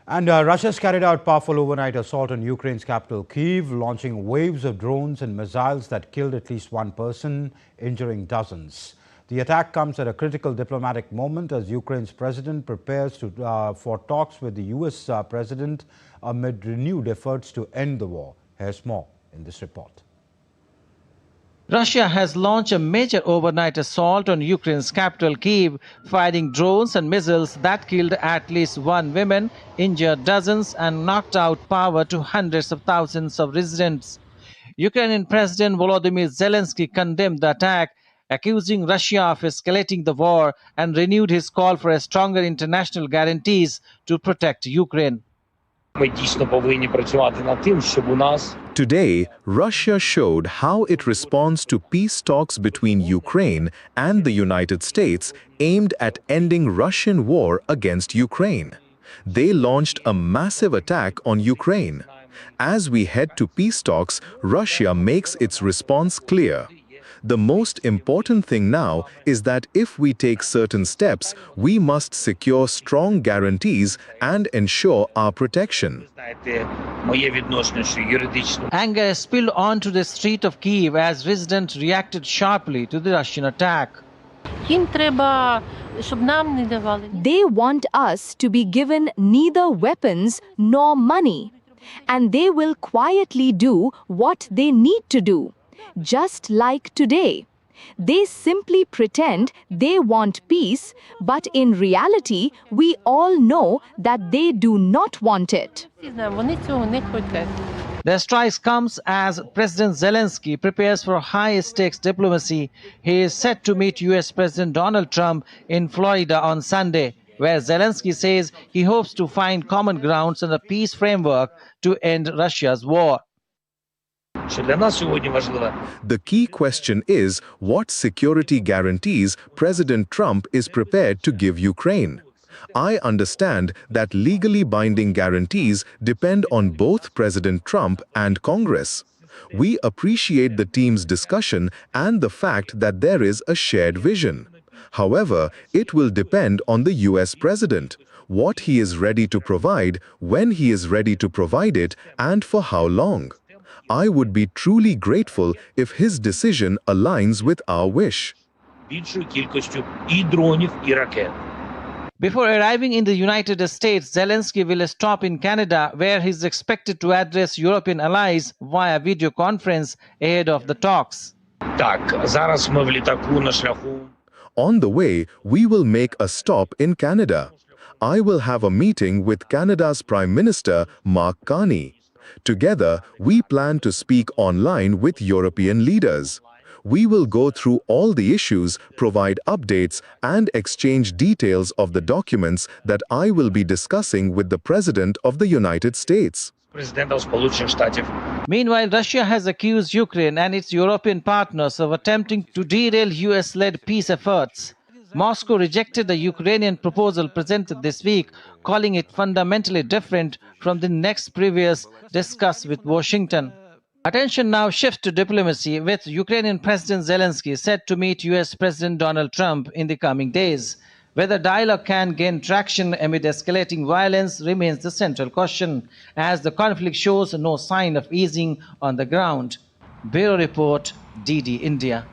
And Russia's carried out powerful overnight assault on Ukraine's capital, Kyiv, launching waves of drones and missiles that killed at least one person, injuring dozens. The attack comes at a critical diplomatic moment as Ukraine's president prepares for talks with the US president amid renewed efforts to end the war. Here's more in this report. Russia has launched a major overnight assault on Ukraine's capital, Kyiv, firing drones and missiles that killed at least one woman, injured dozens, and knocked out power to hundreds of thousands of residents. Ukrainian President Volodymyr Zelenskyy condemned the attack, accusing Russia of escalating the war, and renewed his call for stronger international guarantees to protect Ukraine. Today, Russia showed how it responds to peace talks between Ukraine and the United States aimed at ending Russian war against Ukraine. They launched a massive attack on Ukraine. As we head to peace talks, Russia makes its response clear. The most important thing now is that if we take certain steps, we must secure strong guarantees and ensure our protection. Anger spilled onto the street of Kyiv as residents reacted sharply to the Russian attack. They want us to be given neither weapons nor money, and they will quietly do what they need to do. Just like today. They simply pretend they want peace, but in reality, we all know that they do not want it. The strike comes as President Zelenskyy prepares for high-stakes diplomacy. He is set to meet US President Donald Trump in Florida on Sunday, where Zelenskyy says he hopes to find common grounds and a peace framework to end Russia's war. The key question is what security guarantees President Trump is prepared to give Ukraine. I understand that legally binding guarantees depend on both President Trump and Congress. We appreciate the team's discussion and the fact that there is a shared vision. However, it will depend on the US president, what he is ready to provide, when he is ready to provide it, and for how long. I would be truly grateful if his decision aligns with our wish. Before arriving in the United States, Zelenskyy will stop in Canada, where he is expected to address European allies via video conference ahead of the talks. On the way, we will make a stop in Canada. I will have a meeting with Canada's Prime Minister, Mark Carney. Together, we plan to speak online with European leaders. We will go through all the issues, provide updates, and exchange details of the documents that I will be discussing with the President of the United States. Meanwhile, Russia has accused Ukraine and its European partners of attempting to derail US-led peace efforts. Moscow rejected the Ukrainian proposal presented this week, calling it fundamentally different from the next previous discussed with Washington. Attention now shifts to diplomacy, with Ukrainian President Zelenskyy set to meet US President Donald Trump in the coming days. Whether dialogue can gain traction amid escalating violence remains the central question, as the conflict shows no sign of easing on the ground. Bureau Report, DD India.